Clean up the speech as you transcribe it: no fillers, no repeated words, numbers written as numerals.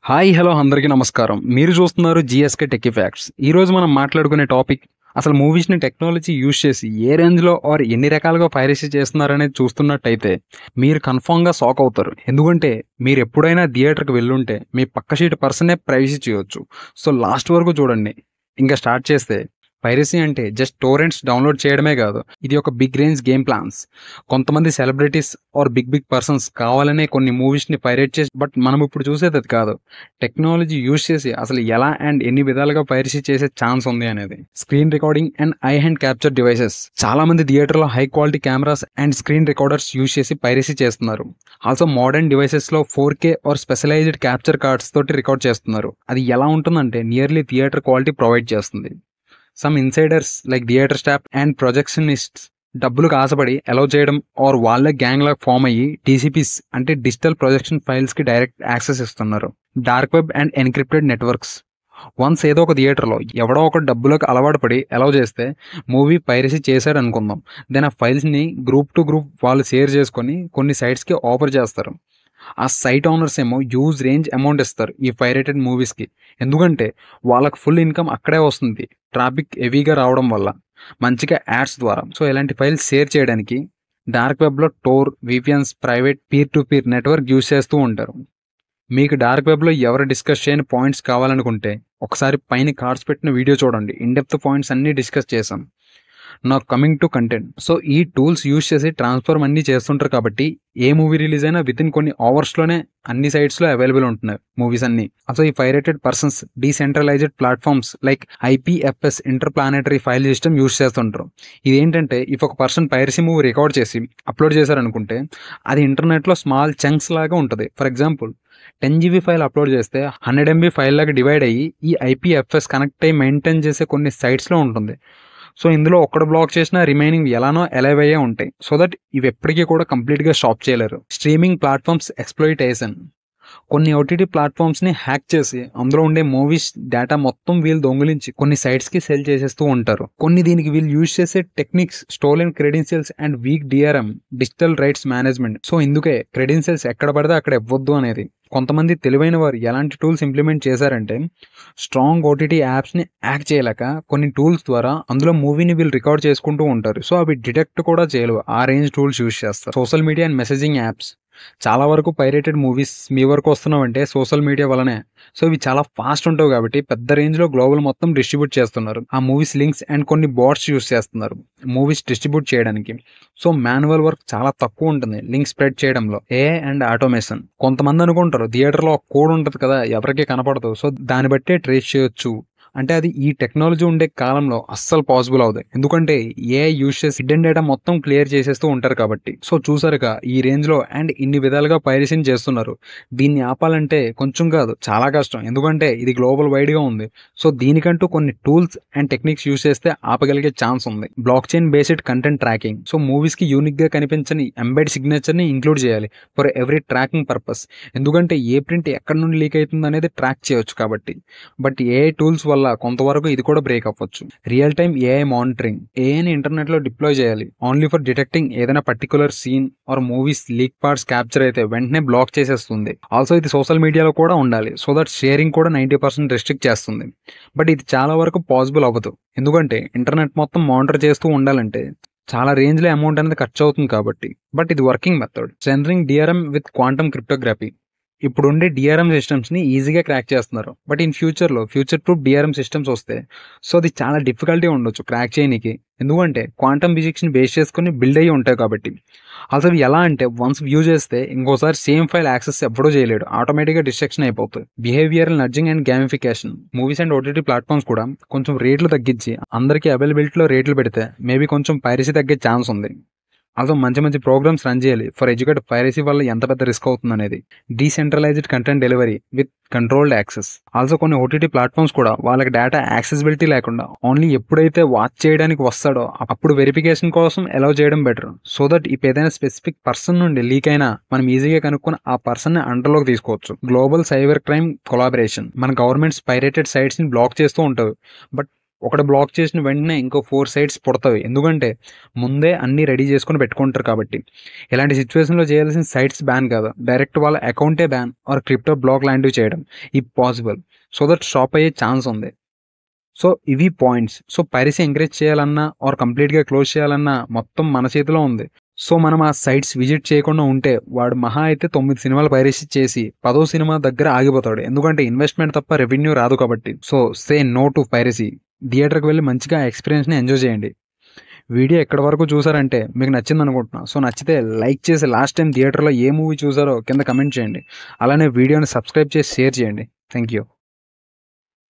Hi hello అందరికీ నమస్కారం. మీరు చూస్తున్నారు జీఎస్కే టెక్కీ ఫ్యాక్ట్స్. ఈరోజు మనం మాట్లాడుకునే టాపిక్ అసలు మూవీస్ని టెక్నాలజీ యూజ్ చేసి ఏ రేంజ్లో ఆర్ ఎన్ని రకాలుగా పైరసీ చేస్తున్నారనేది చూస్తున్నట్టయితే మీరు కన్ఫామ్గా షాక్ అవుతారు. ఎందుకంటే మీరు ఎప్పుడైనా థియేటర్కి వెళ్ళుంటే మీ పక్క సీట్ పర్సనే ప్రైవసీ చేయొచ్చు. సో లాస్ట్ వరకు చూడండి. ఇంకా స్టార్ట్ చేస్తే పైరసీ అంటే జస్ట్ టోరెంట్స్ డౌన్లోడ్ చేయడమే కాదు, ఇది ఒక బిగ్ రేంజ్ గేమ్ ప్లాన్స్. కొంతమంది celebrities or big big persons కావాలనే కొన్ని మూవీస్ని పైరేట్ చేసి, బట్ మనం ఇప్పుడు చూసేది అది కాదు. టెక్నాలజీ యూజ్ చేసి అసలు ఎలా అండ్ ఎన్ని విధాలుగా పైరసీ చేసే ఛాన్స్ ఉంది అనేది. Screen recording and high end capture devices. చాలా మంది థియేటర్లో high quality cameras and screen recorders use చేసి పైరసీ చేస్తున్నారు. ఆల్సో మోడర్న్ డివైసెస్లో 4K or specialized capture cards తోటి రికార్డ్ చేస్తున్నారు. అది ఎలా ఉంటుందంటే నియర్లీ థియేటర్ క్వాలిటీ ప్రొవైడ్ చేస్తుంది. Some insiders like theatre staff and projectionists డబ్బులకు ఆశపడి అలౌ చేయడం ఆర్ వాళ్ళే గ్యాంగ్ లాగా ఫామ్ అయ్యి DCPs అంటే డిజిటల్ ప్రొజెక్షన్ ఫైల్స్కి డైరెక్ట్ యాక్సెస్ ఇస్తున్నారు. Dark web and encrypted networks. Once ఏదో ఒక థియేటర్లో ఎవడో ఒక డబ్బులకు అలవాటు పడి అలౌ చేస్తే మూవీ పైరసీ చేశాడు అనుకుందాం. దెన్ ఆ ఫైల్స్ని గ్రూప్ టు గ్రూప్ వాళ్ళు షేర్ చేసుకొని కొన్ని సైట్స్కి ఆఫర్ చేస్తారు. ఆ సైట్ ఓనర్స్ ఏమో హ్యూజ్ రేంజ్ అమౌంట్ ఇస్తారు ఈ పైరేటెడ్ మూవీస్కి. ఎందుకంటే వాళ్ళకి ఫుల్ ఇన్కమ్ అక్కడే వస్తుంది, ట్రాఫిక్ హెవీగా రావడం వల్ల, మంచిగా యాడ్స్ ద్వారా. సో ఇలాంటి ఫైల్స్ షేర్ చేయడానికి డార్క్ వెబ్లో టోర్, VPNs, private peer to peer network use చేస్తూ ఉంటారు. మీకు డార్క్ వెబ్లో ఎవరు డిస్కస్ చేయని పాయింట్స్ కావాలనుకుంటే ఒకసారి పైన కార్డ్స్ పెట్టిన వీడియో చూడండి. ఇన్డెప్త్ పాయింట్స్ అన్నీ డిస్కస్ చేసాం. నా కమింగ్ టు కంటెంట్. సో ఈ టూల్స్ యూజ్ చేసి ట్రాన్స్ఫర్ అన్నీ చేస్తుంటారు కాబట్టి ఏ మూవీ రిలీజ్ అయినా విత్ ఇన్ కొన్ని అవర్స్లోనే అన్ని సైట్స్లో అవైలబుల్ ఉంటున్నాయి మూవీస్ అన్ని. అసలు ఈ pirated persons decentralised platforms like IPFS inter planetary file system use చేస్తుంటారు. ఇదేంటంటే ఇఫ్ ఒక పర్సన్ పైరసీ మూవీ రికార్డ్ చేసి అప్లోడ్ చేశారనుకుంటే అది ఇంటర్నెట్లో స్మాల్ చంక్స్ లాగా ఉంటుంది. For example 10 GB file upload చేస్తే 100 MB ఫైల్ లాగా డివైడ్ అయ్యి ఈ IPFS కనెక్ట్ అయ్యి మెయింటైన్ చేసే కొన్ని సైట్స్లో ఉంటుంది. సో ఇందులో ఒక్కడ బ్లాక్ చేసినా రిమైనింగ్ ఎలానో అలైవ్ అయ్యే ఉంటాయి. సో దట్ ఇవి ఎప్పటికీ కూడా కంప్లీట్గా స్టాప్ చేయలేరు. Streaming platforms exploitation. కొన్ని OTT ప్లాట్ఫామ్స్ని హ్యాక్ చేసి అందులో ఉండే మూవీస్ డేటా మొత్తం వీళ్ళు దొంగిలించి కొన్ని సైట్స్కి సెల్ చేసేస్తూ ఉంటారు. కొన్ని దీనికి వీళ్ళు యూజ్ చేసే techniques stolen credentials and weak DRM digital rights management. So ఇందుకే క్రెడెన్షియల్స్ ఎక్కడ పడితే అక్కడ ఇవ్వద్దు అనేది. కొంతమంది తెలివైన వారు ఎలాంటి టూల్స్ ఇంప్లిమెంట్ చేశారంటే స్ట్రాంగ్ OTT యాప్స్ని యాక్ట్ చేయలేక కొన్ని టూల్స్ ద్వారా అందులో మూవీని వీళ్ళు రికార్డ్ చేసుకుంటూ ఉంటారు. సో అవి డిటెక్ట్ కూడా చేయలేవు, ఆ రేంజ్ టూల్స్ యూజ్ చేస్తారు. Social media and messaging apps. చాలా వరకు పైరేటెడ్ మూవీస్ మీ వరకు వస్తున్నామంటే సోషల్ మీడియా వల్లనే. సో ఇవి చాలా ఫాస్ట్ ఉంటావు కాబట్టి పెద్ద రేంజ్లో గ్లోబల్ మొత్తం డిస్ట్రిబ్యూట్ చేస్తున్నారు. ఆ మూవీస్ లింక్స్ అండ్ కొన్ని బాట్స్ యూస్ చేస్తున్నారు మూవీస్ డిస్ట్రిబ్యూట్ చేయడానికి. సో మాన్యువల్ వర్క్ చాలా తక్కువ ఉంటుంది లింక్ స్ప్రెడ్ చేయడంలో. AI and automation. కొంతమంది అనుకుంటారు థియేటర్లో ఒక కోడ్ ఉంటుంది కదా, ఎవరికి కనపడదు, సో దాన్ని బట్టే ట్రేస్ చేయొచ్చు అంటే అది ఈ టెక్నాలజీ ఉండే కాలంలో అస్సలు పాసిబుల్ అవుతుంది. ఎందుకంటే AI యూజ్ చేసి హిడెన్ డేటా మొత్తం క్లియర్ చేసేస్తూ ఉంటారు కాబట్టి. సో చూసారుగా ఈ రేంజ్లో అండ్ ఇన్ని విధాలుగా పైరసీని చేస్తున్నారు. దీన్ని ఆపాలంటే కొంచెం కాదు చాలా కష్టం, ఎందుకంటే ఇది గ్లోబల్ వైడ్గా ఉంది. సో దీనికంటూ కొన్ని టూల్స్ అండ్ టెక్నిక్స్ యూజ్ చేస్తే ఆపగలిగే ఛాన్స్ ఉంది. Block chain based content tracking. So మూవీస్కి యూనిక్గా కనిపించని ఎంబెడ్ సిగ్నేచర్ని ఇంక్లూడ్ చేయాలి ఫర్ ఎవ్రీ ట్రాకింగ్ పర్పస్. ఎందుకంటే ఏ ప్రింట్ ఎక్కడి నుండి లీక్ అవుతుంది అనేది ట్రాక్ చేయొచ్చు కాబట్టి. బట్ AI టూల్స్ వల్ల కొంతవరకు ఇది కూడా బ్రేక్ అవ్వచ్చు. Real time AI monitoring. AIని ఇంటర్నెట్లో డిప్లాయ్ చేయాలి ఓన్లీ ఫర్ డిటెక్టింగ్ ఏదైనా particular scene or movies leak parts capture అయితే వెంటనే బ్లాక్ చేసేస్తుంది. ఆల్సో ఇది సోషల్ మీడియాలో కూడా ఉండాలి, సో దట్ షేరింగ్ కూడా 90% రెస్ట్రిక్ట్ చేస్తుంది. బట్ ఇది చాలా వరకు పాసిబుల్ అవ్వదు, ఎందుకంటే ఇంటర్నెట్ మొత్తం మానిటర్ చేస్తూ ఉండాలంటే చాలా రేంజ్లో అమౌంట్ అనేది ఖర్చు అవుతుంది కాబట్టి. బట్ ఇది working method. Strengthening DRM with quantum cryptography. ఇప్పుడు ఉండే DRM సిస్టమ్స్ని ఈజీగా క్రాక్ చేస్తున్నారు. బట్ ఇన్ ఫ్యూచర్లో ఫ్యూచర్ ప్రూఫ్ DRM సిస్టమ్స్ వస్తే సో అది చాలా డిఫికల్టీ ఉండొచ్చు క్రాక్ చేయడానికి, ఎందుకంటే క్వాంటమ్ ఫిజిక్స్ని బేస్ చేసుకుని బిల్డ్ అయ్యి ఉంటాయి కాబట్టి. అసలు ఎలా అంటే వన్స్ వ్యూ చేస్తే ఇంకోసారి సేమ్ ఫైల్ యాక్సెస్ ఎప్పుడూ చేయలేడు, ఆటోమేటిక్గా డిస్ట్రక్షన్ అయిపోతుంది. Behavioural nudging and gamification. Movies and OTT platforms కూడా కొంచెం రేట్లు తగ్గించి అందరికీ అవైలబిలిటీలో రేట్లు పెడితే మేబీ కొంచెం పైరసీ తగ్గే ఛాన్స్ ఉంది. అదో మంచి మంచి ప్రోగ్రామ్స్ రన్ చేయాలి ఫర్ ఎడ్యుకేట్ పైరసీ వల్ల ఎంత పెద్ద రిస్క్ అవుతుంది అనేది. Decentralised content delivery with controlled access. Also కొన్ని OTT ప్లాట్ఫామ్స్ కూడా వాళ్ళకి డేటా యాక్సెసిబిలిటీ లేకుండా ఓన్లీ ఎప్పుడైతే వాచ్ చేయడానికి వస్తాడో అప్పుడు వెరిఫికేషన్ కోసం అలౌ చేయడం బెటర్. సో దట్ ఇప్పుడు ఏదైనా స్పెసిఫిక్ పర్సన్ నుండి లీక్ అయినా మనం ఈజీగా కనుక్కొని ఆ పర్సన్ని అండర్లోకి తీసుకోవచ్చు. Global cyber crime collaboration. మన గవర్నమెంట్స్ పైరేటెడ్ సైట్స్ని బ్లాక్ చేస్తూ ఉంటారు, బట్ ఒకటి బ్లాక్ చేసిన వెంటనే ఇంకో 4 సైట్స్ పుడతాయి. ఎందుకంటే ముందే అన్నీ రెడీ చేసుకొని పెట్టుకుంటారు కాబట్టి. ఇలాంటి సిచ్యువేషన్‌లో చేయాల్సిన సైట్స్ బ్యాన్ కాదు. డైరెక్ట్ వాళ్ళ అకౌంటే బ్యాన్ ఆర్ క్రిప్టో బ్లాక్ లాంటివి చేయడం. If possible. So that stop అయ్యే ఛాన్స్ ఉంది. సో ఇవి పాయింట్స్. సో పైరసీ ఎంకరేజ్ చేయాలన్నా ఆర్ కంప్లీట్‌గా క్లోజ్ చేయాలన్నా మొత్తం మన చేతిలో ఉంది. సో మనం ఆ సైట్స్ విజిట్ చేయకుండా ఉంటే వాడు మహా అయితే 9 సినిమాలు పైరసీ చేసి 10వ సినిమా దగ్గర ఆగిపోతాడు. ఎందుకంటే ఇన్వెస్ట్‌మెంట్ తప్ప రెవెన్యూ రాదు కాబట్టి. So say no to piracy. థియేటర్‌కి వెళ్లి మంచిగా ఎక్స్‌పీరియన్స్‌ని ఎంజాయ్ చేయండి. వీడియో ఎక్కడి వరకు చూసారంటే మీకు నచ్చిందనుకుంటున్నా. సో నచ్చితే లైక్ చేసి లాస్ట్ టైం థియేటర్‌లో ఏ మూవీ చూసారో కింద కమెంట్ చేయండి. అలానే వీడియోని సబ్స్క్రైబ్ చేసి షేర్ చేయండి. Thank you.